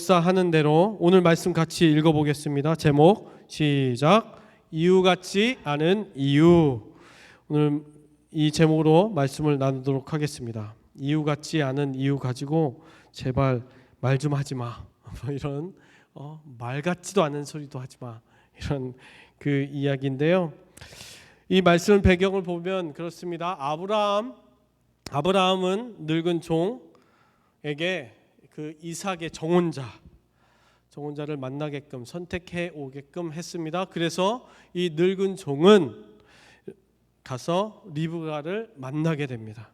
역사하는 대로 오늘 말씀 같이 읽어보겠습니다. 제목 시작. 이유 같지 않은 이유. 오늘 이 제목으로 말씀을 나누도록 하겠습니다. 이유 같지 않은 이유 가지고 제발 말 좀 하지 마. 이런 말 같지도 않은 소리도 하지 마. 이런 그 이야기인데요. 이 말씀 배경을 보면 그렇습니다. 아브라함은 늙은 종에게 그 이삭의 정혼자를 만나게끔 선택해 오게끔 했습니다. 그래서 이 늙은 종은 가서 리브가를 만나게 됩니다.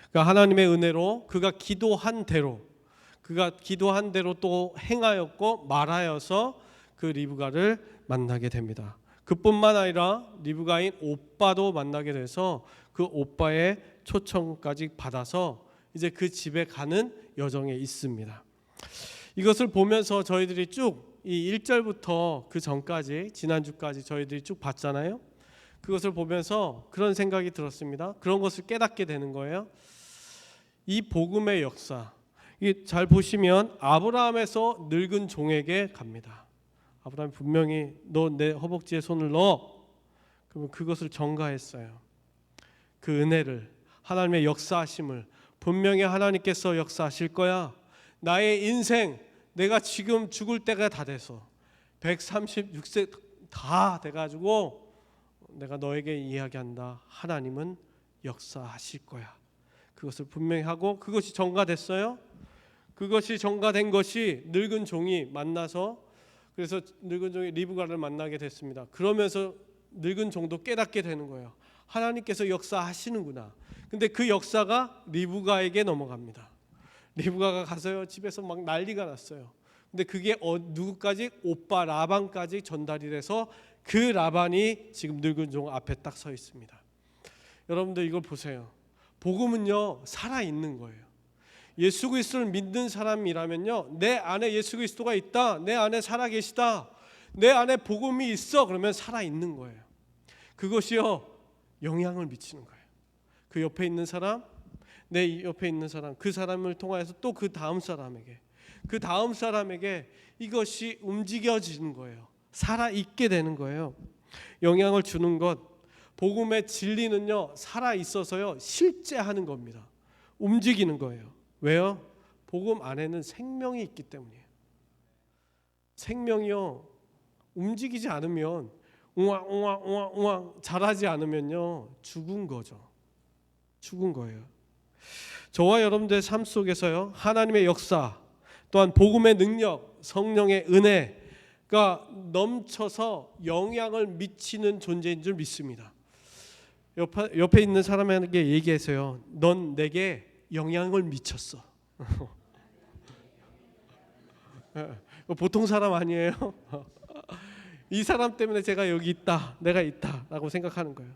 그러니까 하나님의 은혜로 그가 기도한 대로 또 행하였고 말하여서 그 리브가를 만나게 됩니다. 그뿐만 아니라 리브가인 오빠도 만나게 돼서 그 오빠의 초청까지 받아서 이제 그 집에 가는 여정에 있습니다. 이것을 보면서 저희들이 쭉 이 1절부터 그 전까지 지난주까지 저희들이 쭉 봤잖아요. 그것을 보면서 그런 생각이 들었습니다. 그런 것을 깨닫게 되는 거예요. 이 복음의 역사, 잘 보시면 아브라함에서 늙은 종에게 갑니다. 아브라함이 분명히 너 내 허벅지에 손을 넣어. 그러면 그것을 전가했어요. 그 은혜를, 하나님의 역사하심을 분명히 하나님께서 역사하실 거야. 나의 인생, 내가 지금 죽을 때가 다 돼서 136세 다 돼가지고 내가 너에게 이야기한다. 하나님은 역사하실 거야. 그것을 분명히 하고 그것이 전가됐어요. 그것이 전가된 것이 늙은 종이 만나서, 그래서 늙은 종이 리브가를 만나게 됐습니다. 그러면서 늙은 종도 깨닫게 되는 거예요. 하나님께서 역사하시는구나. 근데 그 역사가 리브가에게 넘어갑니다. 리브가가 가서요 집에서 막 난리가 났어요. 근데 그게 누구까지? 오빠 라반까지 전달이 돼서 그 라반이 지금 늙은 종 앞에 딱 서 있습니다. 여러분들 이걸 보세요. 복음은요 살아 있는 거예요. 예수 그리스도를 믿는 사람이라면요, 내 안에 예수 그리스도가 있다, 내 안에 살아 계시다, 내 안에 복음이 있어, 그러면 살아 있는 거예요. 그것이요 영향을 미치는 거예요. 그 옆에 있는 사람, 내 옆에 있는 사람, 그 사람을 통해서 또 그 다음 사람에게 이것이 움직여지는 거예요. 살아있게 되는 거예요. 영향을 주는 것, 복음의 진리는요 살아 있어서요 실제 하는 겁니다. 움직이는 거예요. 왜요? 복음 안에는 생명이 있기 때문이에요. 생명이요 움직이지 않으면 웅왕 자라지 않으면요 죽은 거죠. 죽은 거예요. 저와 여러분들의 삶 속에서요 하나님의 역사, 또한 복음의 능력, 성령의 은혜가 넘쳐서 영향을 미치는 존재인 줄 믿습니다. 옆에 있는 사람에게 얘기해서요, 넌 내게 영향을 미쳤어. 보통 사람 아니에요. 이 사람 때문에 제가 여기 있다, 내가 있다 라고 생각하는 거예요.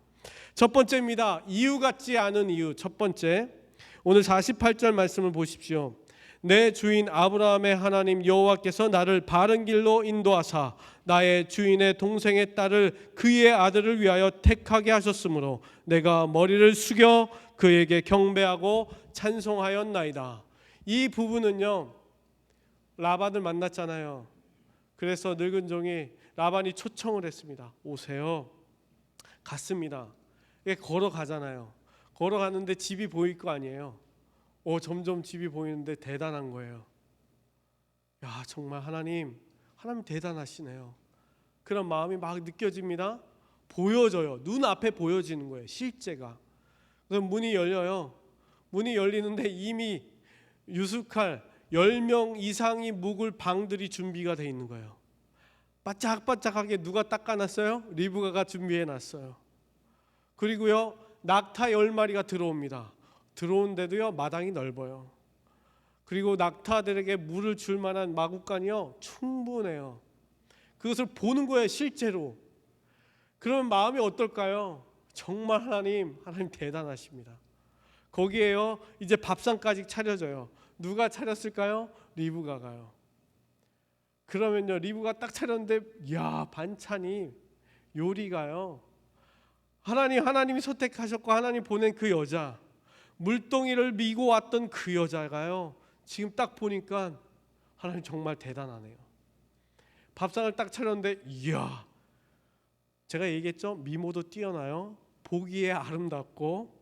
첫 번째입니다. 이유 같지 않은 이유. 첫 번째, 오늘 48절 말씀을 보십시오. 내 주인 아브라함의 하나님 여호와께서 나를 바른 길로 인도하사 나의 주인의 동생의 딸을 그의 아들을 위하여 택하게 하셨으므로 내가 머리를 숙여 그에게 경배하고 찬송하였나이다. 이 부분은요 라반을 만났잖아요. 그래서 늙은 종이 라반이 초청을 했습니다. 오세요. 갔습니다. 걸어가잖아요. 걸어가는데 집이 보일 거 아니에요. 점점 집이 보이는데 대단한 거예요. 야, 정말 하나님 대단하시네요. 그런 마음이 막 느껴집니다. 보여져요. 눈앞에 보여지는 거예요. 실제가. 그래서 문이 열려요. 문이 열리는데 이미 유숙할 10명 이상이 묵을 방들이 준비가 돼 있는 거예요. 바짝바짝하게 누가 닦아놨어요? 리브가가 준비해놨어요. 그리고요 낙타 10마리가 들어옵니다. 들어온데도요 마당이 넓어요. 그리고 낙타들에게 물을 줄 만한 마구간이요 충분해요. 그것을 보는 거예요 실제로. 그러면 마음이 어떨까요? 정말 하나님 대단하십니다. 거기에요 이제 밥상까지 차려져요. 누가 차렸을까요? 리브가가요. 그러면요 리브가 딱 차렸는데 야 반찬이 요리가요 하나님이 선택하셨고 하나님 보낸 그 여자, 물동이를 미고 왔던 그 여자가요 지금 딱 보니까 하나님 정말 대단하네요. 밥상을 딱 차렸는데 이야, 제가 얘기했죠. 미모도 뛰어나요. 보기에 아름답고,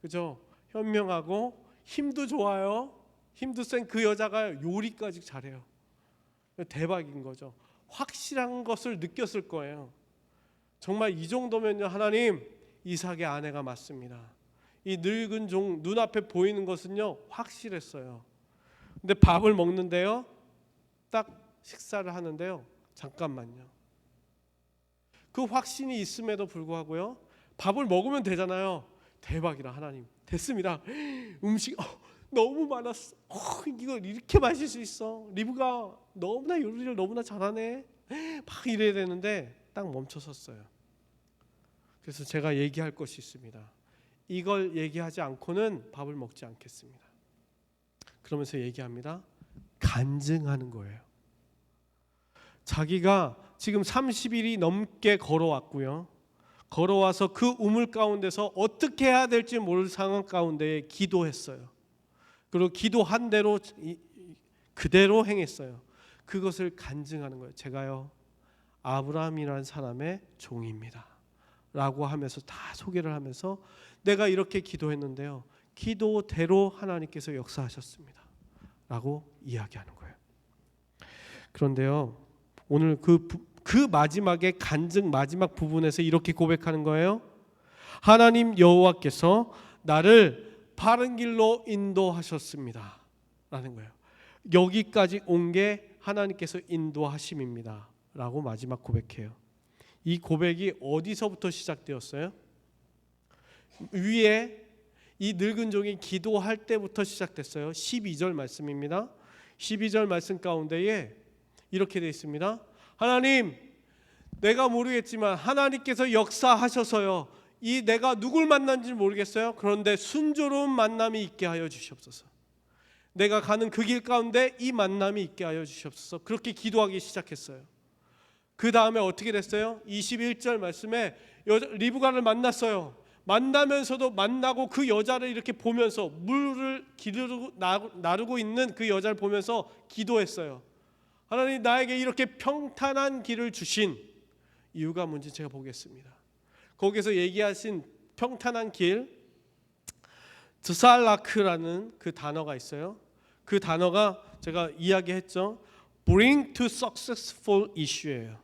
그죠? 현명하고 힘도 좋아요. 힘도 센 그 여자가 요리까지 잘해요. 대박인 거죠. 확실한 것을 느꼈을 거예요. 정말 이 정도면요, 하나님 이삭의 아내가 맞습니다. 이 늙은 종 눈앞에 보이는 것은요 확실했어요. 근데 밥을 먹는데요, 딱 식사를 하는데요, 잠깐만요. 그 확신이 있음에도 불구하고요, 밥을 먹으면 되잖아요. 대박이다 하나님, 됐습니다. 음식 너무 많았어. 이걸 이렇게 마실 수 있어. 리브가 너무나 요리를 너무나 잘하네. 막 이래야 되는데 딱 멈춰섰어요. 그래서 제가 얘기할 것이 있습니다. 이걸 얘기하지 않고는 밥을 먹지 않겠습니다. 그러면서 얘기합니다. 간증하는 거예요. 자기가 지금 30일이 넘게 걸어왔고요. 걸어와서 그 우물 가운데서 어떻게 해야 될지 모를 상황 가운데 기도했어요. 그리고 기도한 대로 그대로 행했어요. 그것을 간증하는 거예요. 제가요 아브라함이라는 사람의 종입니다 라고 하면서 다 소개를 하면서 내가 이렇게 기도했는데요, 기도대로 하나님께서 역사하셨습니다 라고 이야기하는 거예요. 그런데요, 오늘 그 마지막에 간증 마지막 부분에서 이렇게 고백하는 거예요. 하나님 여호와께서 나를 바른 길로 인도하셨습니다 라는 거예요. 여기까지 온 게 하나님께서 인도하심입니다 라고 마지막 고백해요. 이 고백이 어디서부터 시작되었어요? 위에 이 늙은 종이 기도할 때부터 시작됐어요. 12절 말씀입니다. 12절 말씀 가운데에 이렇게 되어 있습니다. 하나님, 내가 모르겠지만 하나님께서 역사하셔서요, 이 내가 누굴 만난지 모르겠어요. 그런데 순조로운 만남이 있게 하여 주시옵소서. 내가 가는 그 길 가운데 이 만남이 있게 하여 주시옵소서. 그렇게 기도하기 시작했어요. 그 다음에 어떻게 됐어요? 21절 말씀에 리브가를 만났어요. 만나면서도 만나고 그 여자를 이렇게 보면서 물을 나르고 있는 그 여자를 보면서 기도했어요. 하나님, 나에게 이렇게 평탄한 길을 주신 이유가 뭔지 제가 보겠습니다. 거기서 얘기하신 평탄한 길, 드살라크라는 그 단어가 있어요. 그 단어가 제가 이야기했죠. Bring to successful issue예요.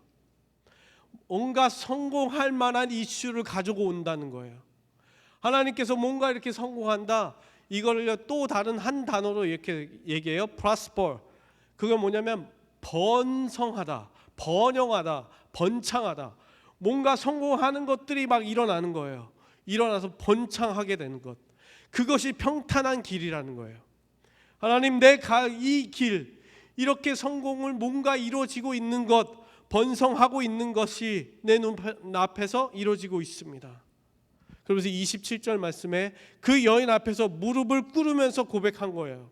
뭔가 성공할 만한 이슈를 가지고 온다는 거예요. 하나님께서 뭔가 이렇게 성공한다, 이거를 또 다른 한 단어로 이렇게 얘기해요. prosper. 그건 뭐냐면 번성하다, 번영하다, 번창하다. 뭔가 성공하는 것들이 막 일어나는 거예요. 일어나서 번창하게 되는 것. 그것이 평탄한 길이라는 거예요. 하나님, 내가 이 길, 이렇게 성공을 뭔가 이루어지고 있는 것, 번성하고 있는 것이 내 눈앞에서 이루어지고 있습니다. 그러면서 27절 말씀에 그 여인 앞에서 무릎을 꿇으면서 고백한 거예요.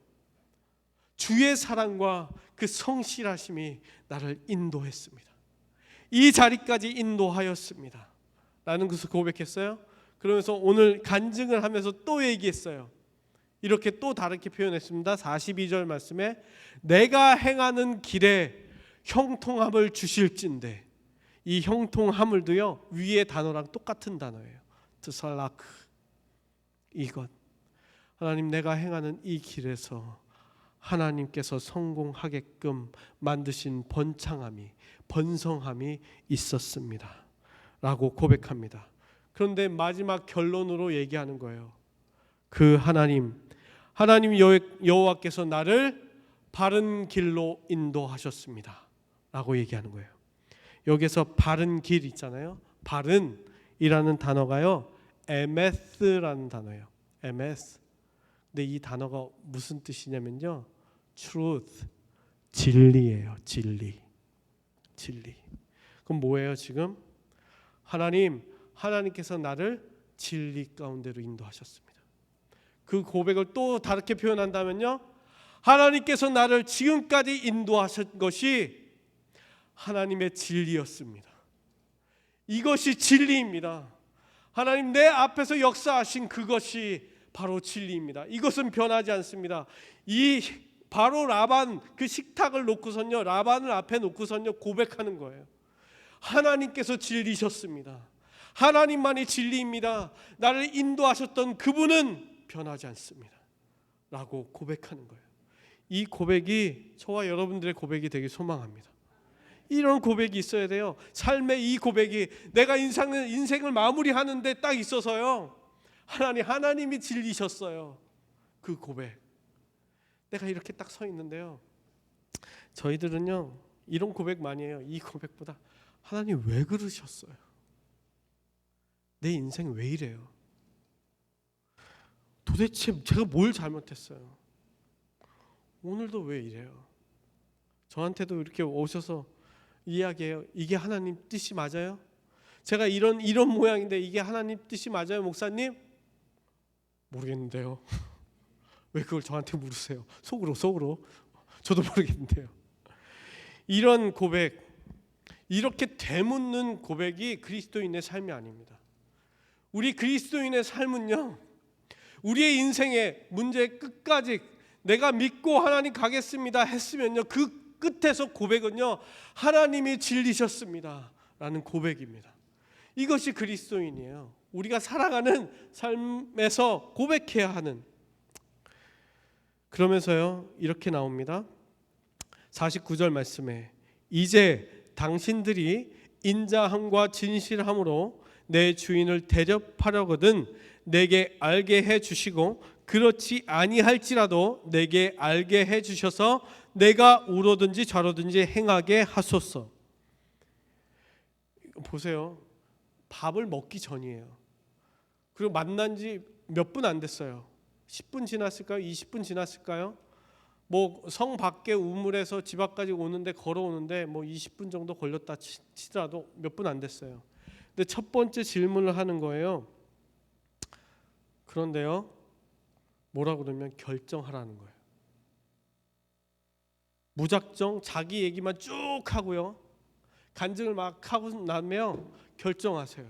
주의 사랑과 그 성실하심이 나를 인도했습니다. 이 자리까지 인도하였습니다 라는 것을 고백했어요. 그러면서 오늘 간증을 하면서 또 얘기했어요. 이렇게 또 다르게 표현했습니다. 42절 말씀에 내가 행하는 길에 형통함을 주실진데, 이 형통함을도요 위의 단어랑 똑같은 단어예요. 드살라크. 이것, 하나님, 내가 행하는 이 길에서 하나님께서 성공하게끔 만드신 번창함이, 번성함이 있었습니다 라고 고백합니다. 그런데 마지막 결론으로 얘기하는 거예요. 그 하나님 여호와께서 나를 바른 길로 인도하셨습니다 라고 얘기하는 거예요. 여기서 바른 길 있잖아요. 바른이라는 단어가요 에메스라는 단어예요. 에메스. 근데 이 단어가 무슨 뜻이냐면요, truth, 진리예요. 진리. 그럼 뭐예요? 지금 하나님께서 나를 진리 가운데로 인도하셨습니다. 그 고백을 또 다르게 표현한다면요, 하나님께서 나를 지금까지 인도하신 것이 하나님의 진리였습니다. 이것이 진리입니다. 하나님, 내 앞에서 역사하신 그것이 바로 진리입니다. 이것은 변하지 않습니다. 이 바로 라반 그 식탁을 놓고선요, 라반을 앞에 놓고선요 고백하는 거예요. 하나님께서 진리셨습니다. 하나님만이 진리입니다. 나를 인도하셨던 그분은 변하지 않습니다. 라고 고백하는 거예요. 이 고백이 저와 여러분들의 고백이 되게 소망합니다. 이런 고백이 있어야 돼요. 삶의 이 고백이 내가 인생을 마무리하는데 딱 있어서요, 하나님이 진리셨어요. 그 고백. 내가 이렇게 딱 서 있는데요, 저희들은요 이런 고백 많이 해요. 이 고백보다 하나님 왜 그러셨어요? 내 인생 왜 이래요? 도대체 제가 뭘 잘못했어요? 오늘도 왜 이래요? 저한테도 이렇게 오셔서 이야기해요. 이게 하나님 뜻이 맞아요? 제가 이런 모양인데 이게 하나님 뜻이 맞아요, 목사님? 모르겠는데요. 왜 그걸 저한테 물으세요? 속으로 저도 모르겠는데요. 이런 고백, 이렇게 되묻는 고백이 그리스도인의 삶이 아닙니다. 우리 그리스도인의 삶은요, 우리의 인생의 문제 끝까지 내가 믿고 하나님 가겠습니다 했으면요, 그 끝에서 고백은요, 하나님이 진리셨습니다 라는 고백입니다. 이것이 그리스도인이에요. 우리가 살아가는 삶에서 고백해야 하는. 그러면서요 이렇게 나옵니다. 49절 말씀에 이제 당신들이 인자함과 진실함으로 내 주인을 대접하려거든 내게 알게 해 주시고 그렇지 아니할지라도 내게 알게 해 주셔서 내가 우로든지 좌로든지 행하게 하소서. 보세요. 밥을 먹기 전이에요. 그리고 만난 지 몇 분 안 됐어요. 10분 지났을까요? 20분 지났을까요? 뭐 성 밖에 우물에서 집 앞까지 오는데 걸어오는데 뭐 20분 정도 걸렸다 치더라도 몇 분 안 됐어요. 근데 첫 번째 질문을 하는 거예요. 그런데요, 뭐라고 그러면 결정하라는 거예요. 무작정 자기 얘기만 쭉 하고요, 간증을 막 하고 나면 결정하세요.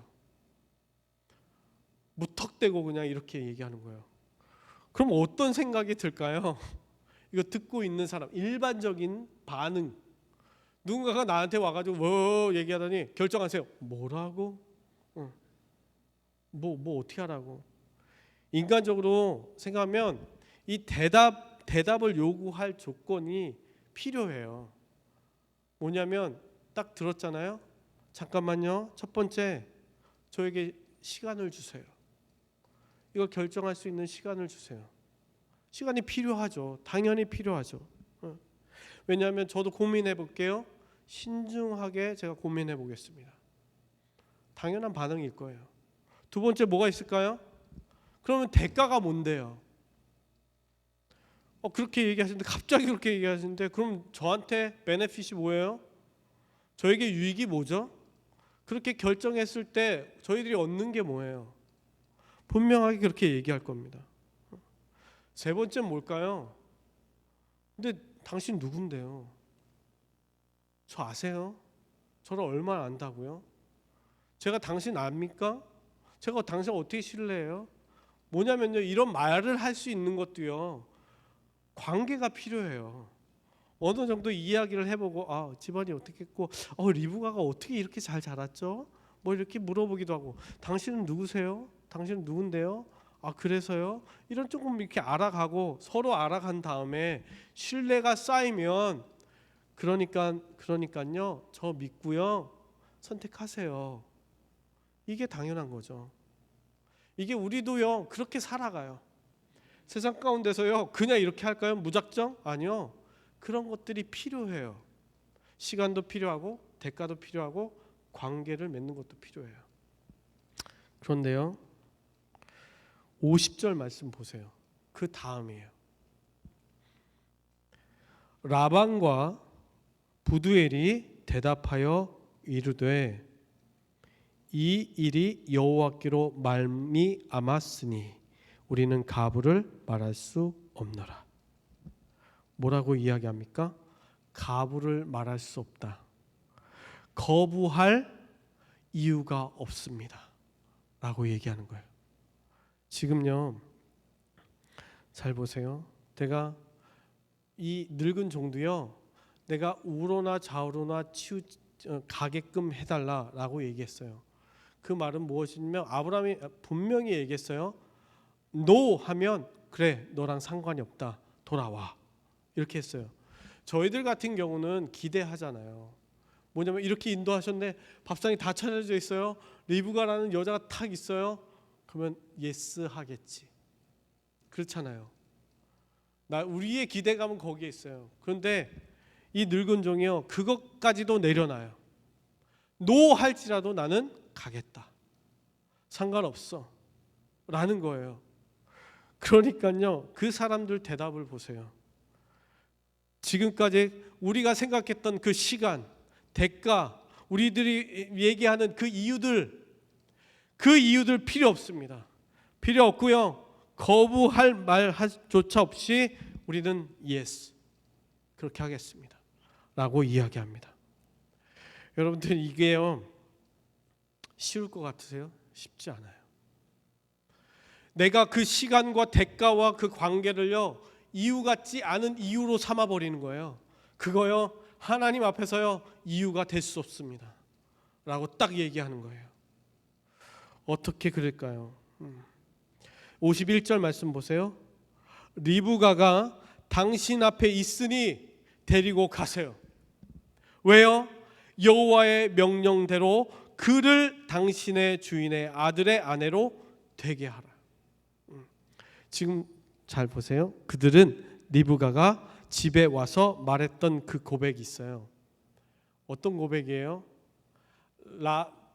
무턱대고 그냥 이렇게 얘기하는 거예요. 그럼 어떤 생각이 들까요? 이거 듣고 있는 사람, 일반적인 반응. 누군가가 나한테 와가지고 뭐 얘기하더니 결정하세요. 뭐라고? 뭐 어떻게 하라고? 인간적으로 생각하면 이 대답을 요구할 조건이 필요해요. 뭐냐면 딱 들었잖아요. 잠깐만요. 첫 번째, 저에게 시간을 주세요. 이걸 결정할 수 있는 시간을 주세요. 시간이 필요하죠. 당연히 필요하죠. 왜냐하면 저도 고민해 볼게요. 신중하게 제가 고민해 보겠습니다. 당연한 반응일 거예요. 두 번째 뭐가 있을까요? 그러면 대가가 뭔데요? 그렇게 얘기하시는데, 갑자기 그렇게 얘기하시는데, 그럼 저한테 베네핏이 뭐예요? 저에게 유익이 뭐죠? 그렇게 결정했을 때 저희들이 얻는 게 뭐예요? 분명하게 그렇게 얘기할 겁니다. 세 번째는 뭘까요? 근데 당신 누군데요? 저 아세요? 저를 얼마나 안다고요? 제가 당신 압니까? 제가 당신 어떻게 신뢰해요? 뭐냐면요, 이런 말을 할 수 있는 것도요, 관계가 필요해요. 어느 정도 이야기를 해보고, 집안이 어떻게 했고, 리브가가 어떻게 이렇게 잘 자랐죠? 뭐 이렇게 물어보기도 하고, 당신은 누구세요? 당신은 누군데요? 그래서요? 이런 조금 이렇게 알아가고, 서로 알아간 다음에 신뢰가 쌓이면, 그러니까요, 저 믿고요, 선택하세요. 이게 당연한 거죠. 이게 우리도요, 그렇게 살아가요. 세상 가운데서요, 그냥 이렇게 할까요? 무작정? 아니요. 그런 것들이 필요해요. 시간도 필요하고 대가도 필요하고 관계를 맺는 것도 필요해요. 그런데요, 50절 말씀 보세요. 그 다음이에요. 라반과 부두엘이 대답하여 이르되 이 일이 여호와께로 말미암았으니 우리는 가부를 말할 수 없노라. 뭐라고 이야기합니까? 가부를 말할 수 없다. 거부할 이유가 없습니다. 라고 얘기하는 거예요. 지금요, 잘 보세요. 내가 이 늙은 종도요, 내가 우로나 좌우로나 가게끔 해달라라고 얘기했어요. 그 말은 무엇이냐면 아브라함이 분명히 얘기했어요. 노 하면 그래, 너랑 상관이 없다, 돌아와, 이렇게 했어요. 저희들 같은 경우는 기대하잖아요. 뭐냐면 이렇게 인도하셨네, 밥상이 다 차려져 있어요, 리브가라는 여자가 탁 있어요, 그러면 예스 하겠지. 그렇잖아요. 우리의 기대감은 거기에 있어요. 그런데 이 늙은 종이요, 그것까지도 내려놔요. 노 할지라도 나는 가겠다, 상관없어 라는 거예요. 그러니까요, 그 사람들 대답을 보세요. 지금까지 우리가 생각했던 그 시간, 대가, 우리들이 얘기하는 그 이유들 필요 없습니다. 필요 없고요, 거부할 말조차 없이 우리는 예스, 그렇게 하겠습니다 라고 이야기합니다. 여러분들, 이게요 쉬울 것 같으세요? 쉽지 않아요. 내가 그 시간과 대가와 그 관계를요, 이유 같지 않은 이유로 삼아버리는 거예요. 그거요, 하나님 앞에서요 이유가 될 수 없습니다 라고 딱 얘기하는 거예요. 어떻게 그럴까요? 51절 말씀 보세요. 리브가가 당신 앞에 있으니 데리고 가세요. 왜요? 여호와의 명령대로 그를 당신의 주인의 아들의 아내로 되게 하라. 지금 잘 보세요. 그들은 리브가가 집에 와서 말했던 그 고백이 있어요. 어떤 고백이에요?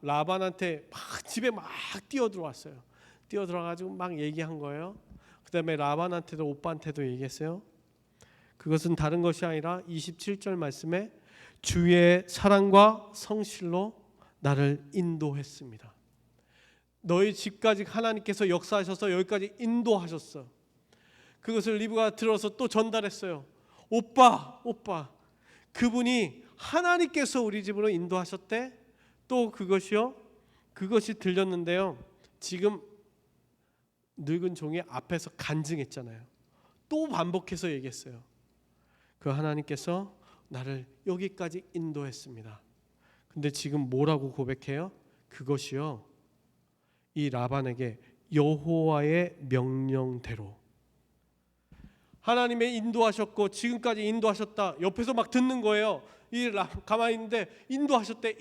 라반한테 막 집에 막 뛰어들어왔어요. 뛰어들어가지고 막 얘기한 거예요. 그 다음에 라반한테도 오빠한테도 얘기했어요. 그것은 다른 것이 아니라 27절 말씀에 주의 사랑과 성실로 나를 인도했습니다. 너희 집까지 하나님께서 역사하셔서 여기까지 인도하셨어. 그것을 리브가 들어서 또 전달했어요. 오빠, 그분이 하나님께서 우리 집으로 인도하셨대. 또 그것이 들렸는데요, 지금 늙은 종이 앞에서 간증했잖아요. 또 반복해서 얘기했어요. 그 하나님께서 나를 여기까지 인도했습니다. 근데 지금 뭐라고 고백해요? 그것이요, 이 라반에게 여호와의 명령대로 하나님의 인도하셨고 지금까지 인도하셨다. 옆에서 막 듣는 거예요. 가만히 있는데 인도하셨대.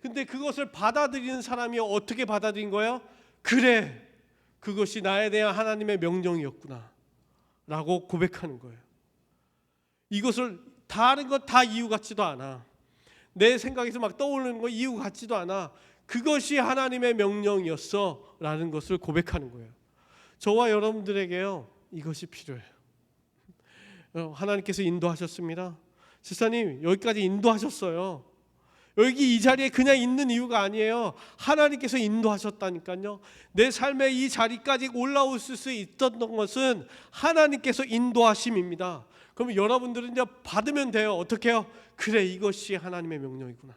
근데 그것을 받아들이는 사람이 어떻게 받아들인 거예요? 그래, 그것이 나에 대한 하나님의 명령이었구나 라고 고백하는 거예요. 이것을 다른 것 다 이유 같지도 않아. 내 생각에서 막 떠오르는 거 이유 같지도 않아. 그것이 하나님의 명령이었어 라는 것을 고백하는 거예요. 저와 여러분들에게요, 이것이 필요해요. 하나님께서 인도하셨습니다. 집사님, 여기까지 인도하셨어요. 여기 이 자리에 그냥 있는 이유가 아니에요. 하나님께서 인도하셨다니까요. 내 삶의 이 자리까지 올라올 수 있었던 것은 하나님께서 인도하심입니다. 그러면 여러분들은 이제 받으면 돼요. 어떻게 해요? 그래, 이것이 하나님의 명령이구나.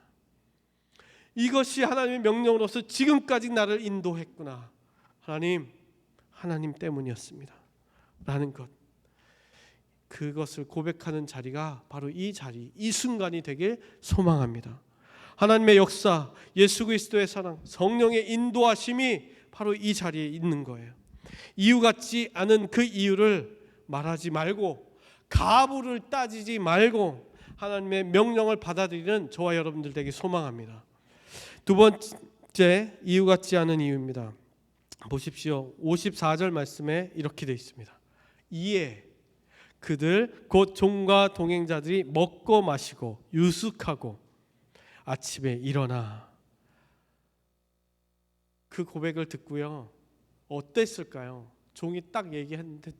이것이 하나님의 명령으로서 지금까지 나를 인도했구나. 하나님 때문이었습니다 라는 것, 그것을 고백하는 자리가 바로 이 자리, 이 순간이 되길 소망합니다. 하나님의 역사, 예수 그리스도의 사랑, 성령의 인도하심이 바로 이 자리에 있는 거예요. 이유 같지 않은 그 이유를 말하지 말고, 가부를 따지지 말고 하나님의 명령을 받아들이는 저와 여러분들 되기 소망합니다. 두 번째, 이유 같지 않은 이유입니다. 보십시오. 54절 말씀에 이렇게 되어 있습니다. 이에 그들 곧 종과 동행자들이 먹고 마시고 유숙하고 아침에 일어나. 그 고백을 듣고요, 어땠을까요? 종이 딱 얘기했는데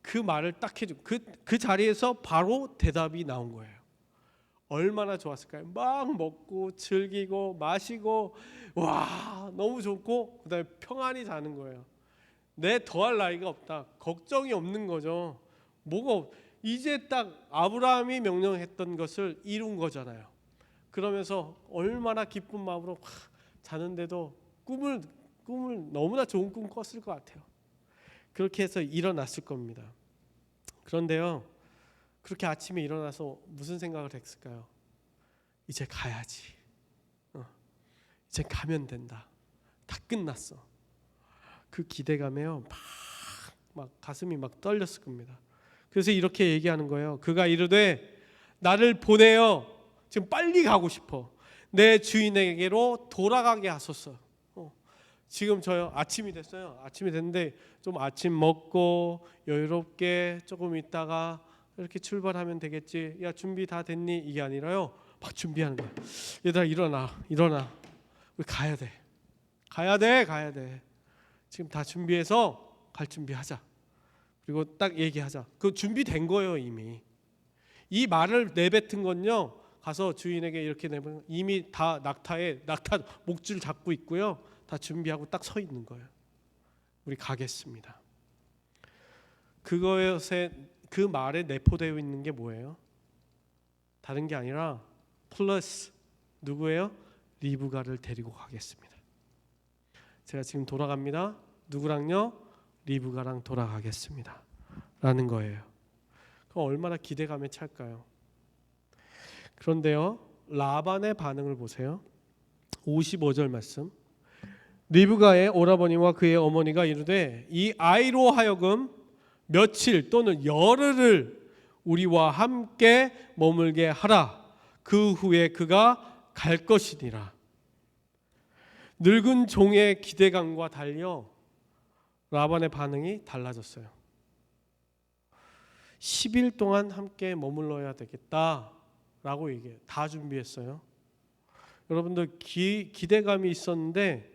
그 말을 딱 해주고 그 자리에서 바로 대답이 나온 거예요. 얼마나 좋았을까요? 막 먹고 즐기고 마시고, 와, 너무 좋고, 그다음에 평안히 자는 거예요. 내 더할 나위가 없다, 걱정이 없는 거죠. 이제 딱 아브라함이 명령했던 것을 이룬 거잖아요. 그러면서 얼마나 기쁜 마음으로 자는데도 꿈을 너무나 좋은 꿈 꿨을 것 같아요. 그렇게 해서 일어났을 겁니다. 그런데요, 그렇게 아침에 일어나서 무슨 생각을 했을까요? 이제 가야지. 이제 가면 된다. 다 끝났어. 그 기대감에요, 막 가슴이 막 떨렸을 겁니다. 그래서 이렇게 얘기하는 거예요. 그가 이르되 나를 보내어 지금 빨리 가고 싶어. 내 주인에게로 돌아가게 하소서. 지금 저요 아침이 됐어요. 아침이 됐는데 좀 아침 먹고 여유롭게 조금 있다가 이렇게 출발하면 되겠지. 야, 준비 다 됐니? 이게 아니라요, 막 준비하는 거야. 얘들아, 일어나. 우리 가야 돼. 지금 다 준비해서 갈 준비하자. 그리고 딱 얘기하자. 그 준비된 거예요, 이미. 이 말을 내뱉은 건요, 가서 주인에게 이렇게 내면 이미 다 낙타 목줄 잡고 있고요, 다 준비하고 딱 서 있는 거예요. 우리 가겠습니다. 그것에 그 말에 내포되어 있는 게 뭐예요? 다른 게 아니라 플러스 누구예요? 리브가를 데리고 가겠습니다. 제가 지금 돌아갑니다. 누구랑요? 리브가랑 돌아가겠습니다. 라는 거예요. 그럼 얼마나 기대감에 찰까요? 그런데요, 라반의 반응을 보세요. 55절 말씀. 리브가의 오라버니와 그의 어머니가 이르되 이 아이로 하여금 며칠 또는 열흘을 우리와 함께 머물게 하라. 그 후에 그가 갈 것이니라. 늙은 종의 기대감과 달려 라반의 반응이 달라졌어요. 10일 동안 함께 머물러야 되겠다라고 얘기해요. 다 준비했어요. 여러분들 기대감이 있었는데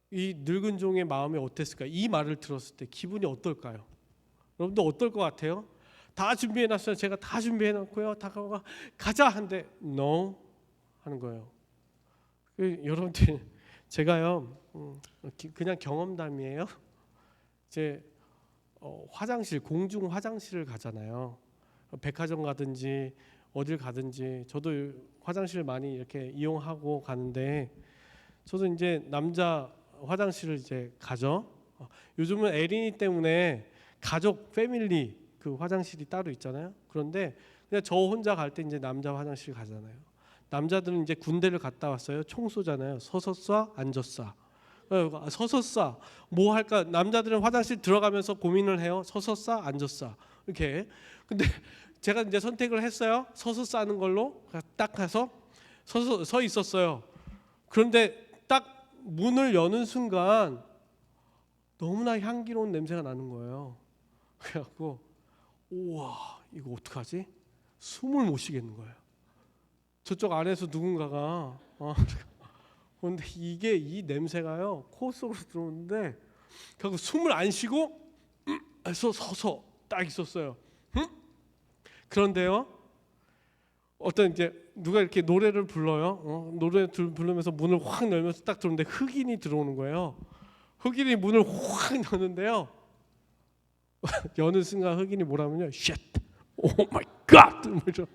이 늙은 종의 마음이 어땠을까요? 이 말을 들었을 때 기분이 어떨까요? 여러분들 어떨 것 같아요? 다 준비해놨어요. 제가 다 준비해놨고요. 다 가자 한데 no 하는 거예요. 여러분들, 제가요 그냥 경험담이에요. 이제 화장실, 공중 화장실을 가잖아요. 백화점 가든지 어딜 가든지 저도 화장실을 많이 이렇게 이용하고 가는데, 저도 이제 남자 화장실을 이제 가죠. 요즘은 에린이 때문에 가족 패밀리 그 화장실이 따로 있잖아요. 그런데 그냥 저 혼자 갈 때 이제 남자 화장실 가잖아요. 남자들은 이제 군대를 갔다 왔어요. 총 쏘잖아요. 서서 쏴, 앉아 쏴. 서서 쏴. 뭐 할까? 남자들은 화장실 들어가면서 고민을 해요. 서서 쏴, 앉아 쏴. 이렇게. 근데 제가 이제 선택을 했어요. 서서 싸는 걸로 딱 가서 서 있었어요. 그런데 딱 문을 여는 순간 너무나 향기로운 냄새가 나는 거예요. 그래갖고 우와, 이거 어떡하지? 숨을 못 쉬겠는 거예요. 저쪽 안에서 누군가가 그런데 이게 이 냄새가요 코 속으로 들어오는데 결국 숨을 안 쉬고 서서 딱 있었어요. 그런데요, 어떤 이제 누가 이렇게 노래를 불러요. 노래 부르면서 문을 확 열면서 딱 들어오는데 흑인이 들어오는 거예요. 흑인이 문을 확 여는데요, 여는 순간 흑인이 뭐라면요, shit, oh my god, 뭐죠?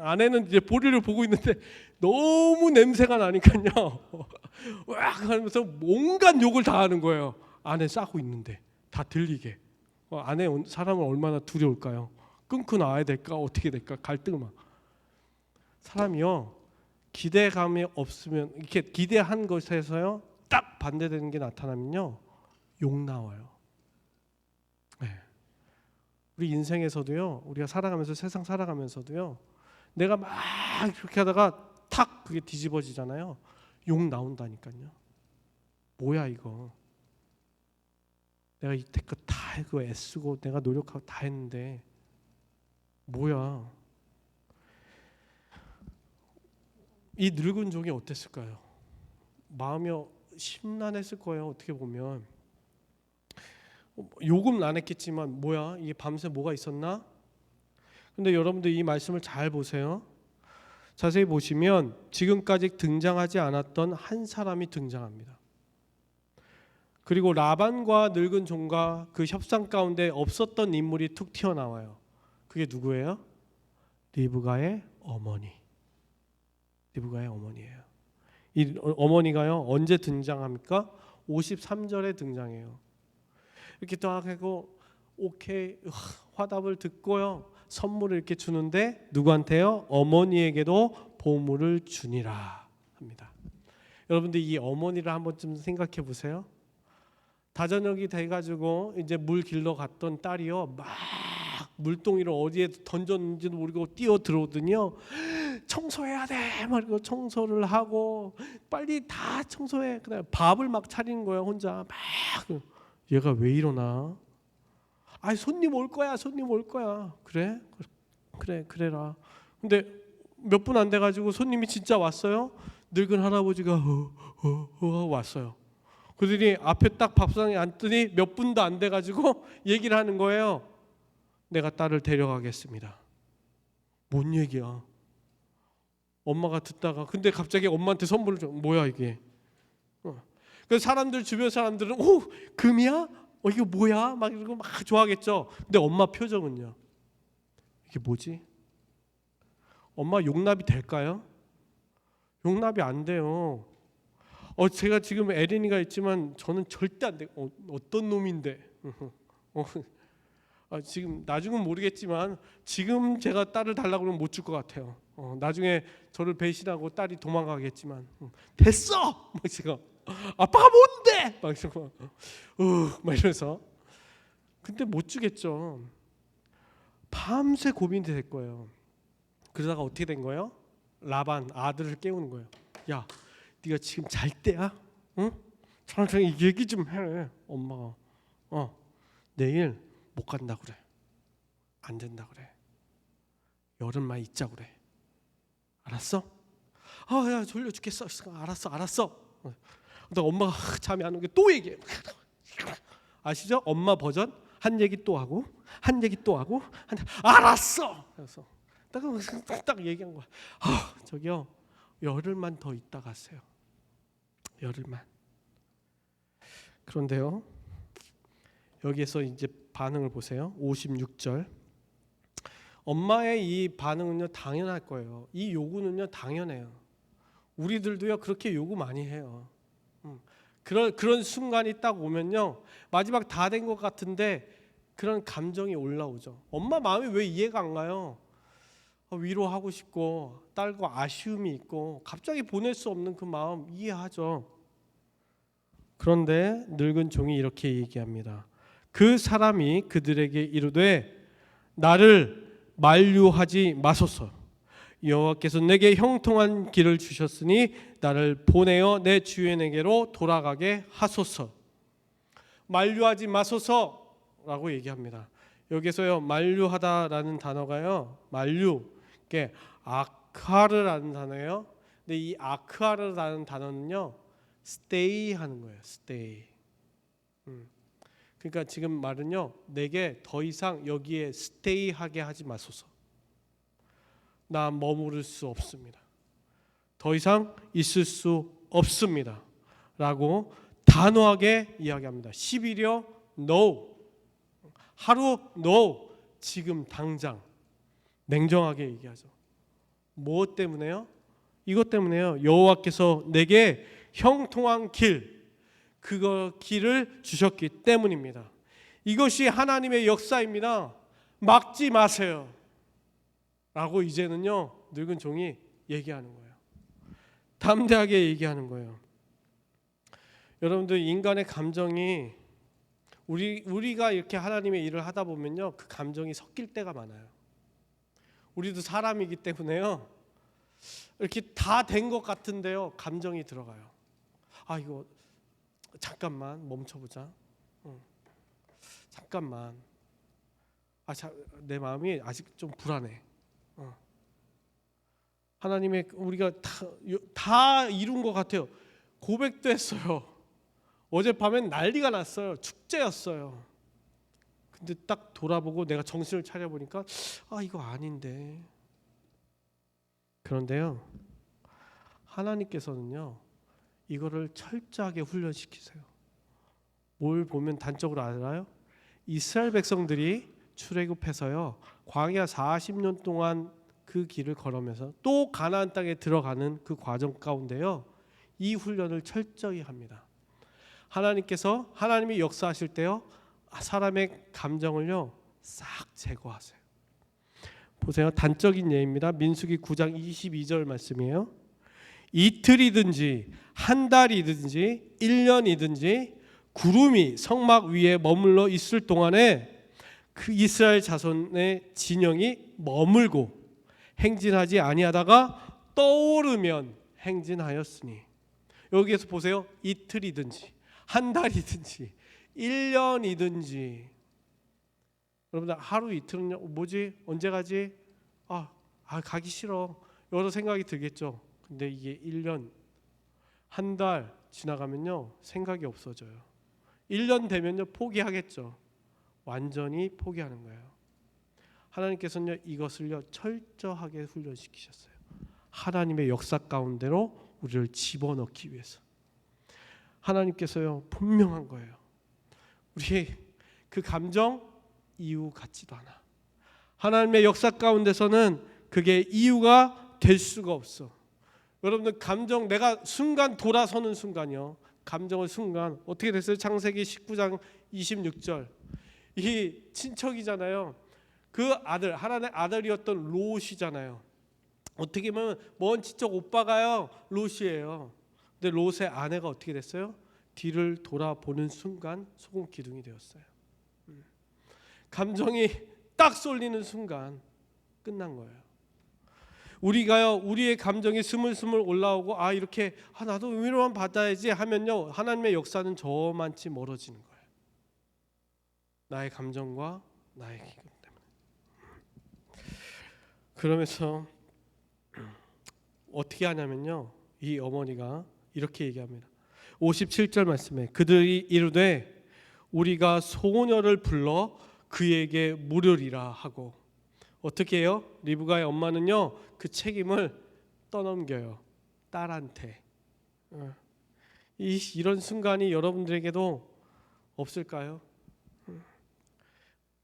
아내는 이제 보리를 보고 있는데 너무 냄새가 나니까요, 와 하면서 온갖 욕을 다 하는 거예요. 아내 싸고 있는데 다 들리게. 아내 사람은 얼마나 두려울까요? 끊고 나와야 될까? 어떻게 될까? 갈등을 막. 사람이요, 기대감이 없으면, 이렇게 기대한 것에서요 딱 반대되는 게 나타나면요 욕 나와요. 네. 우리 인생에서도요, 우리가 살아가면서, 세상 살아가면서도요, 내가 막 그렇게 하다가 탁 그게 뒤집어지잖아요. 욕 나온다니까요. 뭐야 이거? 내가 이때껏 다 이거 애쓰고 내가 노력하고 다 했는데 뭐야? 이 늙은 종이 어땠을까요? 마음이 심란했을 거예요. 어떻게 보면 욕은 안 했겠지만 뭐야 이게 밤새 뭐가 있었나? 근데 여러분들 이 말씀을 잘 보세요. 자세히 보시면 지금까지 등장하지 않았던 한 사람이 등장합니다. 그리고 라반과 늙은 종과 그 협상 가운데 없었던 인물이 툭 튀어나와요. 그게 누구예요? 리브가의 어머니. 리브가의 어머니예요. 이 어머니가요 언제 등장합니까? 53절에 등장해요. 이렇게 딱 하고 오케이 화답을 듣고요. 선물을 이렇게 주는데 누구한테요? 어머니에게도 보물을 주니라 합니다. 여러분들 이 어머니를 한번 좀 생각해 보세요. 다저녁이 돼가지고 이제 물 길러 갔던 딸이요 막 물동이를 어디에 던졌는지도 모르고 뛰어 들어오더니요 청소해야 돼 말고 청소를 하고 빨리 다 청소해. 그다음에 밥을 막 차리는 거야 혼자 막. 얘가 왜 이러나? 아이 손님 올 거야 손님 올 거야. 그래 그래라. 근데 몇 분 안 돼가지고 손님이 진짜 왔어요. 늙은 할아버지가 왔어요. 그들이 앞에 딱 밥상에 앉더니 몇 분도 안 돼가지고 얘기를 하는 거예요. 내가 딸을 데려가겠습니다. 뭔 얘기야? 엄마가 듣다가 근데 갑자기 엄마한테 선물을 줘. 뭐야 이게? 그래서 사람들 주변 사람들은 오 금이야? 이거 뭐야? 막 이러고 막 좋아하겠죠. 근데 엄마 표정은요. 이게 뭐지? 엄마 용납이 될까요? 용납이 안 돼요. 제가 지금 에린이가 있지만 저는 절대 안 돼. 어떤 놈인데? 지금 나중은 모르겠지만 지금 제가 딸을 달라고 하면 못 줄 것 같아요. 나중에 저를 배신하고 딸이 도망가겠지만 됐어. 막 제가 아빠가 뭔데? 막 이러고 막 이러면서 근데 못 주겠죠. 밤새 고민이 될 거예요. 그러다가 어떻게 된 거예요? 라반 아들을 깨우는 거예요. 야, 네가 지금 잘 때야? 응? 천천히 얘기 좀 해. 엄마가 내일 못 간다 그래. 안 된다 그래. 열흘만 있자 그래. 알았어? 야 졸려 죽겠어. 알았어. 근데 엄마가 잠이 안 오게 또 얘기해. 아시죠? 엄마 버전 한 얘기 또 하고 한 얘기 또 하고 알았어. 그래서 딱 얘기한 거야. 저기요 열흘만 더 있다 가세요. 열흘만. 그런데요 여기에서 이제 반응을 보세요. 56절. 엄마의 이 반응은요 당연할 거예요. 이 요구는요 당연해요. 우리들도요 그렇게 요구 많이 해요. 그런 순간이 딱 오면요 마지막 다 된 것 같은데 그런 감정이 올라오죠. 엄마 마음이 왜 이해가 안 가요? 위로하고 싶고 딸과 아쉬움이 있고 갑자기 보낼 수 없는 그 마음 이해하죠. 그런데 늙은 종이 이렇게 얘기합니다. 그 사람이 그들에게 이르되 나를 만류하지 마소서. 여호와께서 내게 형통한 길을 주셨으니 나를 보내어 내 주인에게로 돌아가게 하소서. 만류하지 마소서라고 얘기합니다. 여기서요 만류하다라는 단어가요 만류 이게 아크하르라는 단어예요. 근데 이 아크하르라는 단어는요 stay 하는 거예요. stay. 그러니까 지금 말은요 내게 더 이상 여기에 stay 하게 하지 마소서. 나 머무를 수 없습니다. 더 이상 있을 수 없습니다. 라고 단호하게 이야기합니다. 10일이요 no. 하루 no. 지금 당장 냉정하게 얘기하죠. 무엇 때문에요? 이것 때문에요. 여호와께서 내게 형통한 그거 길을 주셨기 때문입니다. 이것이 하나님의 역사입니다. 막지 마세요. 라고 이제는요 늙은 종이 얘기하는 거예요. 담대하게 얘기하는 거예요. 여러분들 인간의 감정이 우리가 이렇게 하나님의 일을 하다 보면요 그 감정이 섞일 때가 많아요. 우리도 사람이기 때문에요 이렇게 다 된 것 같은데요 감정이 들어가요. 이거 잠깐만 멈춰보자. 잠깐만. 내 마음이 아직 좀 불안해. 하나님의 우리가 다 이룬 것 같아요. 고백도 했어요. 어젯밤엔 난리가 났어요. 축제였어요. 근데 딱 돌아보고 내가 정신을 차려보니까 이거 아닌데. 그런데요 하나님께서는요 이거를 철저하게 훈련시키세요. 뭘 보면 단적으로 알아요? 이스라엘 백성들이 출애굽해서요 광야 40년 동안 그 길을 걸으면서 또 가나안 땅에 들어가는 그 과정 가운데요 이 훈련을 철저히 합니다. 하나님께서 하나님이 역사하실 때요 사람의 감정을요 싹 제거하세요. 보세요. 단적인 예입니다. 민수기 9장 22절 말씀이에요. 이틀이든지 한 달이든지 1년이든지 구름이 성막 위에 머물러 있을 동안에 그 이스라엘 자손의 진영이 머물고 행진하지 아니하다가 떠오르면 행진하였으니, 여기에서 보세요. 이틀이든지 한 달이든지 1년이든지. 여러분들 하루 이틀은 뭐지? 언제 가지? 가기 싫어. 여러 생각이 들겠죠. 근데 이게 1년, 한 달 지나가면요 생각이 없어져요. 1년 되면요 포기하겠죠. 완전히 포기하는 거예요. 하나님께서는요 이것을요 철저하게 훈련시키셨어요. 하나님의 역사 가운데로 우리를 집어넣기 위해서. 하나님께서요 분명한 거예요. 우리의 그 감정 이유 같지도 않아. 하나님의 역사 가운데서는 그게 이유가 될 수가 없어. 여러분들 감정, 내가 순간 돌아서는 순간이요, 감정을 순간 어떻게 됐어요? 창세기 19장 26절. 이 친척이잖아요. 그 아들, 하나님의 아들이었던 롯이잖아요. 어떻게 보면 먼 친척 오빠가요 롯이에요. 근데 롯의 아내가 어떻게 됐어요? 뒤를 돌아보는 순간 소금 기둥이 되었어요. 감정이 딱 쏠리는 순간 끝난 거예요. 우리가요 우리의 감정이 스물스물 올라오고 이렇게 나도 위로만 받아야지 하면요 하나님의 역사는 저만치 멀어지는 거예요. 나의 감정과 나의 기쁨 때문에. 그러면서 어떻게 하냐면요 이 어머니가 이렇게 얘기합니다. 57절 말씀에 그들이 이르되 우리가 소녀를 불러 그에게 물으리라 하고. 어떻게 해요? 리브가의 엄마는요 그 책임을 떠넘겨요 딸한테. 이런 순간이 여러분들에게도 없을까요?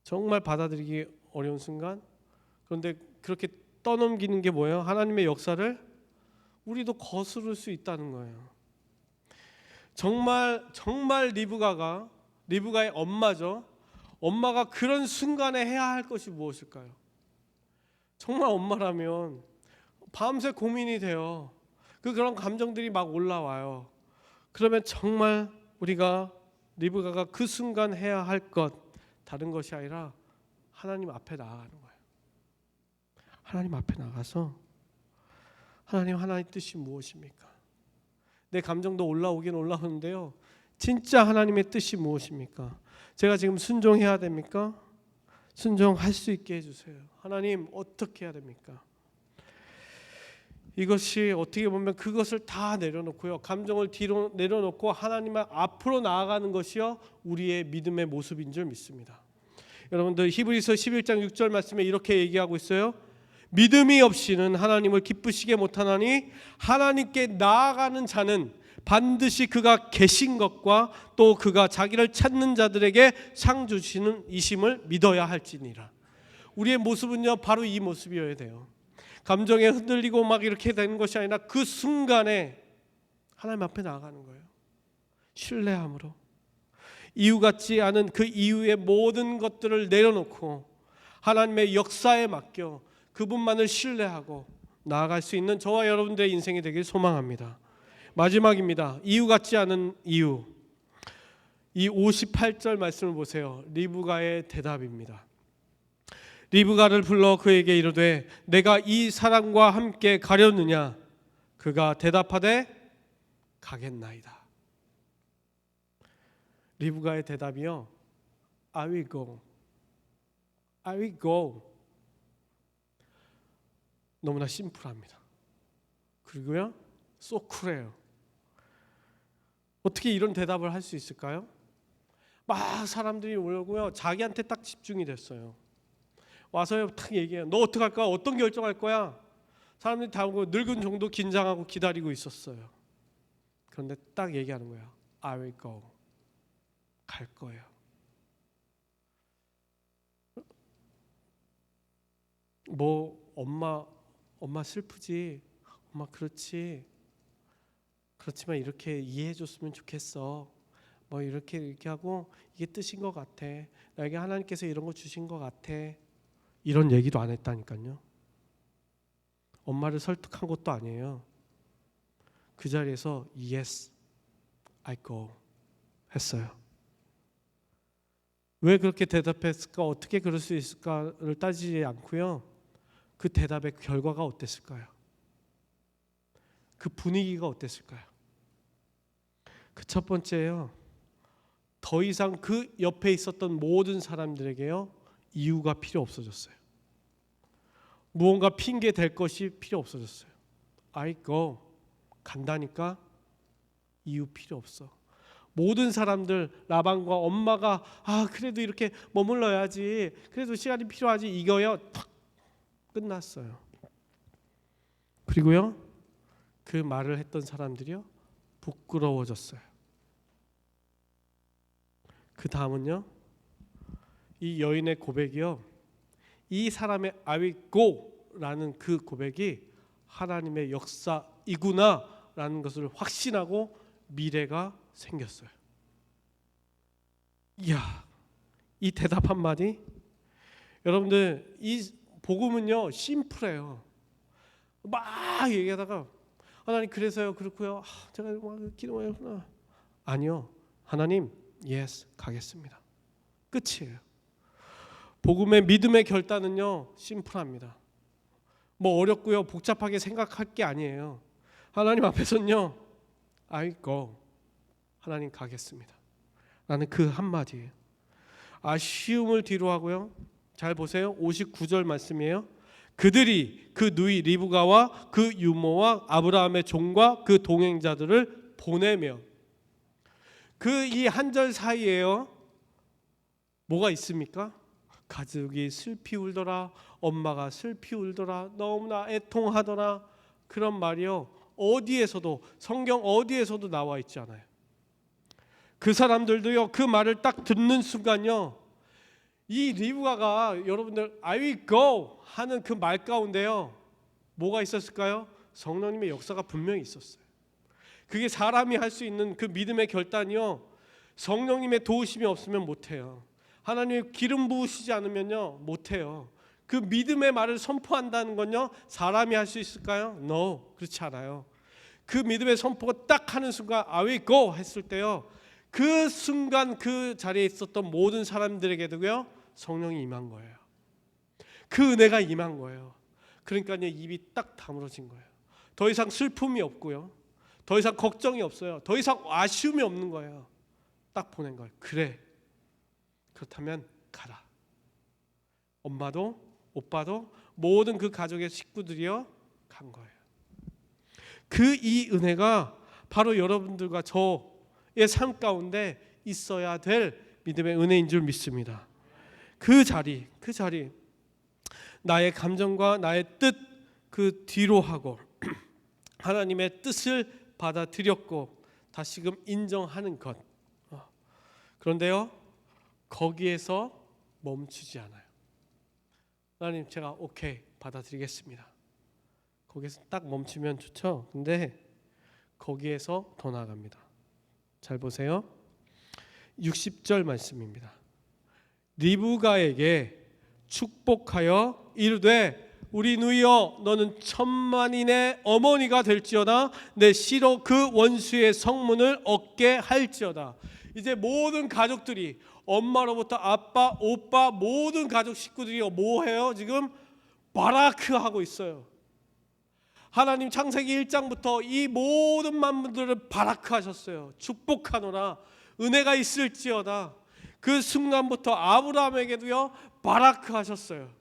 정말 받아들이기 어려운 순간. 그런데 그렇게 떠넘기는 게 뭐예요? 하나님의 역사를 우리도 거스를 수 있다는 거예요. 정말 리브가의 엄마죠. 엄마가 그런 순간에 해야 할 것이 무엇일까요? 정말 엄마라면 밤새 고민이 돼요. 그런 감정들이 막 올라와요. 그러면 정말 우리가 리브가가 그 순간 해야 할 것, 다른 것이 아니라 하나님 앞에 나아가는 거예요. 하나님 앞에 나가서 하나님의 뜻이 무엇입니까? 내 감정도 올라오긴 올라오는데요, 진짜 하나님의 뜻이 무엇입니까? 제가 지금 순종해야 됩니까? 순종할 수 있게 해주세요. 하나님 어떻게 해야 됩니까? 이것이 어떻게 보면 그것을 다 내려놓고요, 감정을 뒤로 내려놓고 하나님 앞으로 나아가는 것이요 우리의 믿음의 모습인 줄 믿습니다. 여러분들 히브리서 11장 6절 말씀에 이렇게 얘기하고 있어요. 믿음이 없이는 하나님을 기쁘시게 못하나니 하나님께 나아가는 자는 반드시 그가 계신 것과 또 그가 자기를 찾는 자들에게 상 주시는 이심을 믿어야 할지니라. 우리의 모습은요 바로 이 모습이어야 돼요. 감정에 흔들리고 막 이렇게 되는 것이 아니라 그 순간에 하나님 앞에 나아가는 거예요. 신뢰함으로. 이유 같지 않은 그 이유의 모든 것들을 내려놓고 하나님의 역사에 맡겨 그분만을 신뢰하고 나아갈 수 있는 저와 여러분들의 인생이 되길 소망합니다. 마지막입니다. 이유 같지 않은 이유. 이 58절 말씀을 보세요. 리브가의 대답입니다. 리브가를 불러 그에게 이르되 내가 이 사람과 함께 가려느냐? 그가 대답하되 가겠나이다. 리브가의 대답이요, I will go. I will go. 너무나 심플합니다. 그리고요 so 쿨해요. 어떻게 이런 대답을 할 수 있을까요? 막 사람들이 오고요 자기한테 딱 집중이 됐어요. 와서요 딱 얘기해요. 너 어떻게 할 거야? 어떤 결정할 거야? 사람들이 다 오고 늙은 정도 긴장하고 기다리고 있었어요. 그런데 딱 얘기하는 거야. I will go. 갈 거예요. 뭐 엄마 슬프지? 엄마 그렇지. 그렇지만 이렇게 이해해 줬으면 좋겠어. 뭐 이렇게 하고 이게 뜻인 것 같아. 나에게 하나님께서 이런 거 주신 것 같아. 이런 얘기도 안 했다니까요. 엄마를 설득한 것도 아니에요. 그 자리에서 Yes, I go 했어요. 왜 그렇게 대답했을까? 어떻게 그럴 수 있을까를 따지지 않고요. 그 대답의 결과가 어땠을까요? 그 분위기가 어땠을까요? 그 첫 번째요. 더 이상 그 옆에 있었던 모든 사람들에게요. 이유가 필요 없어졌어요. 무언가 핑계 댈 것이 필요 없어졌어요. I go. 간다니까 이유 필요 없어. 모든 사람들, 라반과 엄마가 그래도 이렇게 머물러야지, 그래도 시간이 필요하지, 이거요 탁 끝났어요. 그리고요 그 말을 했던 사람들이요 부끄러워졌어요. 그 다음은요, 이 여인의 고백이요, 이 사람의 I will go라는 그 고백이 하나님의 역사이구나라는 것을 확신하고 미래가 생겼어요. 이야, 이 대답 한마디, 여러분들 이 복음은요 심플해요. 막 얘기하다가 하나님 그래서요 그렇고요, 제가 기도해요. 아니요, 하나님 yes 가겠습니다. 끝이에요. 복음의 믿음의 결단은요 심플합니다. 뭐 어렵고요 복잡하게 생각할 게 아니에요. 하나님 앞에서는요 I go, 하나님 가겠습니다. 나는 그 한마디예요. 아쉬움을 뒤로 하고요. 잘 보세요. 59절 말씀이에요. 그들이 그 누이 리브가와 그 유모와 아브라함의 종과 그 동행자들을 보내며, 그 이 한 절 사이에요 뭐가 있습니까? 가족이 슬피 울더라, 엄마가 슬피 울더라, 너무나 애통하더라. 그런 말이요 어디에서도, 성경 어디에서도 나와 있지 않아요. 그 사람들도요 그 말을 딱 듣는 순간요, 이 리브가가 여러분들 I will go 하는 그 말 가운데요 뭐가 있었을까요? 성령님의 역사가 분명히 있었어요. 그게 사람이 할 수 있는 그 믿음의 결단이요 성령님의 도우심이 없으면 못해요. 하나님의 기름 부으시지 않으면요 못해요. 그 믿음의 말을 선포한다는 건요 사람이 할 수 있을까요? No, 그렇지 않아요. 그 믿음의 선포가 딱 하는 순간 I will go 했을 때요, 그 순간 그 자리에 있었던 모든 사람들에게도요 성령이 임한 거예요. 그 은혜가 임한 거예요. 그러니까 입이 딱 다물어진 거예요. 더 이상 슬픔이 없고요, 더 이상 걱정이 없어요, 더 이상 아쉬움이 없는 거예요. 딱 보낸 거예요. 그래, 그렇다면 가라. 엄마도 오빠도 모든 그 가족의 식구들이요 간 거예요. 그 이 은혜가 바로 여러분들과 저의 삶 가운데 있어야 될 믿음의 은혜인 줄 믿습니다. 그 자리 나의 감정과 나의 뜻 그 뒤로 하고 하나님의 뜻을 받아들였고 다시금 인정하는 것. 그런데요 거기에서 멈추지 않아요. 하나님 제가 오케이 받아들이겠습니다. 거기서 딱 멈추면 좋죠. 근데 거기에서 더 나아갑니다. 잘 보세요. 60절 말씀입니다. 리브가에게 축복하여 이르되 우리 누이여 너는 천만인의 어머니가 될지어다, 내 시로 그 원수의 성문을 얻게 할지어다. 이제 모든 가족들이, 엄마로부터 아빠, 오빠, 모든 가족 식구들이 뭐해요? 지금 바라크하고 있어요. 하나님 창세기 1장부터 이 모든 만물들을 바라크하셨어요. 축복하노라, 은혜가 있을지어다. 그 순간부터 아브라함에게도요 바라크하셨어요.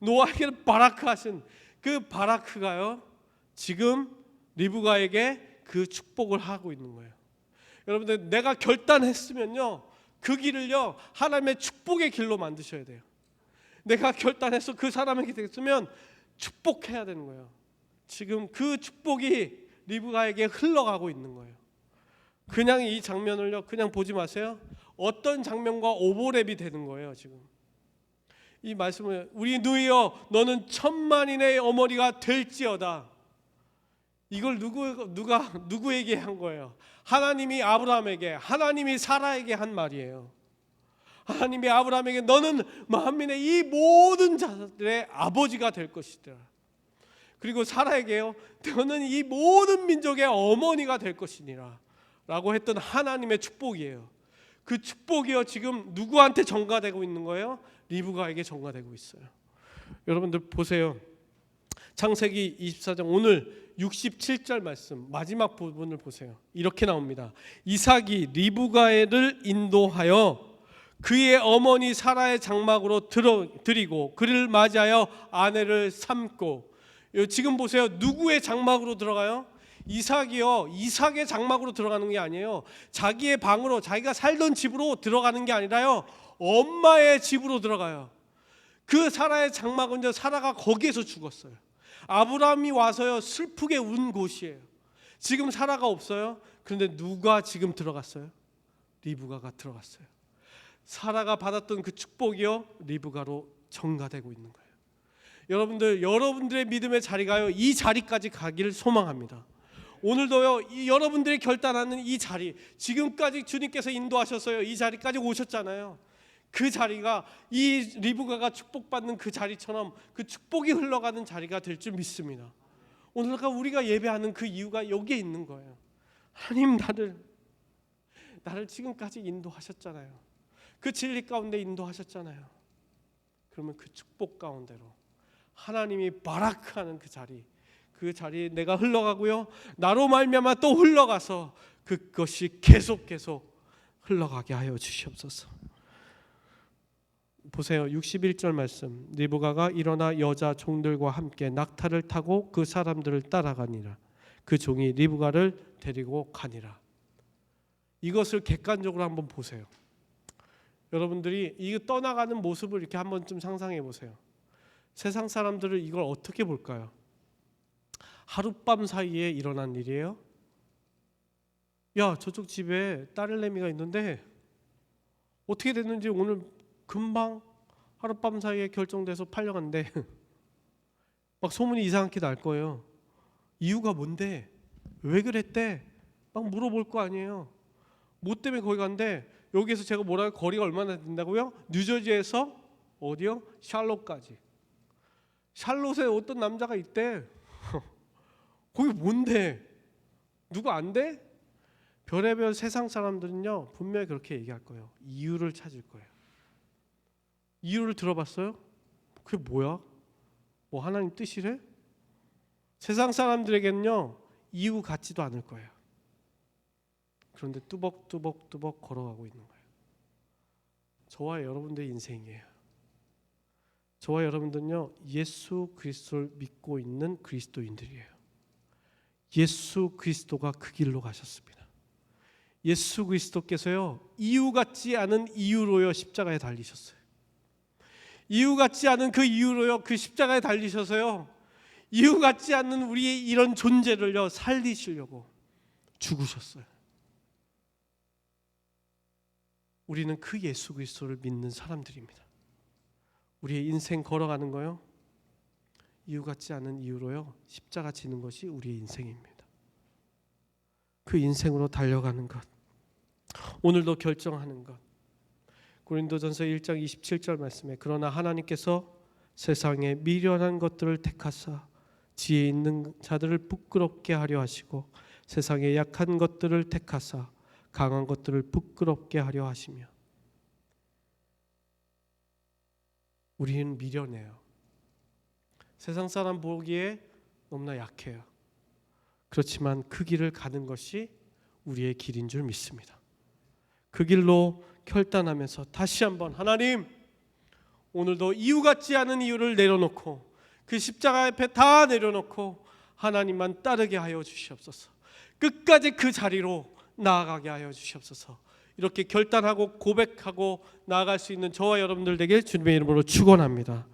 노아에게는 바라크하신 그 바라크가요 지금 리브가에게 그 축복을 하고 있는 거예요. 여러분들 내가 결단했으면요 그 길을요 하나님의 축복의 길로 만드셔야 돼요. 내가 결단해서 그 사람에게 됐으면 축복해야 되는 거예요. 지금 그 축복이 리브가에게 흘러가고 있는 거예요. 그냥 이 장면을요 그냥 보지 마세요. 어떤 장면과 오버랩이 되는 거예요. 지금 이 말씀을, 우리 누이여 너는 천만인의 어머니가 될지어다. 이걸 누구에게 한 거예요? 하나님이 아브라함에게, 하나님이 사라에게 한 말이에요. 하나님이 아브라함에게 너는 만민의 이 모든 자들의 아버지가 될 것이다. 그리고 사라에게요, 너는 이 모든 민족의 어머니가 될 것이니라 라고 했던 하나님의 축복이에요. 그 축복이요, 지금 누구한테 전가되고 있는 거예요? 리브가에게 전가되고 있어요. 여러분들 보세요. 창세기 24장 오늘 67절 말씀 마지막 부분을 보세요. 이렇게 나옵니다. 이삭이 리브가를 인도하여 그의 어머니 사라의 장막으로 들이고 그를 맞이하여 아내를 삼고. 지금 보세요. 누구의 장막으로 들어가요? 이삭이요. 이삭의 장막으로 들어가는 게 아니에요. 자기의 방으로, 자기가 살던 집으로 들어가는 게 아니라요, 엄마의 집으로 들어가요. 그 사라의 장막은 사라가 거기에서 죽었어요. 아브라함이 와서요 슬프게 운 곳이에요. 지금 사라가 없어요. 그런데 누가 지금 들어갔어요? 리브가가 들어갔어요. 사라가 받았던 그 축복이요, 리브가로 전가되고 있는 거예요. 여러분들의 믿음의 자리가요, 이 자리까지 가기를 소망합니다. 오늘도요, 여러분들이 결단하는 이 자리, 지금까지 주님께서 인도하셨어요. 이 자리까지 오셨잖아요. 그 자리가 이 리브가가 축복받는 그 자리처럼 그 축복이 흘러가는 자리가 될 줄 믿습니다. 오늘까 우리가 예배하는 그 이유가 여기에 있는 거예요. 하나님, 나를 지금까지 인도하셨잖아요. 그 진리 가운데 인도하셨잖아요. 그러면 그 축복 가운데로 하나님이 바라크하는 그 자리에 내가 흘러가고요, 나로 말미암아 또 흘러가서 그것이 계속 흘러가게 하여 주시옵소서. 보세요. 61절 말씀. 리브가가 일어나 여자 종들과 함께 낙타를 타고 그 사람들을 따라가니라. 그 종이 리브가를 데리고 가니라. 이것을 객관적으로 한번 보세요. 여러분들이 이 떠나가는 모습을 이렇게 한번 좀 상상해 보세요. 세상 사람들은 이걸 어떻게 볼까요? 하룻밤 사이에 일어난 일이에요? 야, 저쪽 집에 딸내미가 있는데 어떻게 됐는지 오늘 금방 하룻밤 사이에 결정돼서 팔려간대. 막 소문이 이상하게 날 거예요. 이유가 뭔데? 왜 그랬대? 막 물어볼 거 아니에요. 뭐 때문에 거기 간대? 여기에서 제가 뭐라고, 거리가 얼마나 된다고요? 뉴저지에서 어디요? 샬롯까지. 샬롯에 어떤 남자가 있대. 거기 뭔데? 누구 안 돼? 별의별 세상 사람들은요 분명히 그렇게 얘기할 거예요. 이유를 찾을 거예요. 이유를 들어봤어요? 그게 뭐야? 뭐 하나님 뜻이래? 세상 사람들에게는요 이유 같지도 않을 거예요. 그런데 뚜벅뚜벅 걸어가고 있는 거예요. 저와 여러분들의 인생이에요. 저와 여러분들은요 예수 그리스도를 믿고 있는 그리스도인들이에요. 예수 그리스도가 그 길로 가셨습니다. 예수 그리스도께서요 이유 같지 않은 이유로요 십자가에 달리셨어요. 이유 같지 않은 그 이유로요 그 십자가에 달리셔서요 이유 같지 않는 우리의 이런 존재를요 살리시려고 죽으셨어요. 우리는 그 예수 그리스도를 믿는 사람들입니다. 우리의 인생 걸어가는 거요 이유 같지 않은 이유로요 십자가 지는 것이 우리의 인생입니다. 그 인생으로 달려가는 것, 오늘도 결정하는 것. 고린도전서 1장 27절 말씀에 그러나 하나님께서 세상에 미련한 것들을 택하사 지혜 있는 자들을 부끄럽게 하려 하시고 세상에 약한 것들을 택하사 강한 것들을 부끄럽게 하려 하시며. 우리는 미련해요. 세상 사람 보기에 너무나 약해요. 그렇지만 그 길을 가는 것이 우리의 길인 줄 믿습니다. 그 길로 결단하면서 다시 한번 하나님, 오늘도 이유 같지 않은 이유를 내려놓고 그 십자가 앞에 다 내려놓고 하나님만 따르게 하여 주시옵소서. 끝까지 그 자리로 나아가게 하여 주시옵소서. 이렇게 결단하고 고백하고 나아갈 수 있는 저와 여러분들 되길 주님의 이름으로 축원합니다.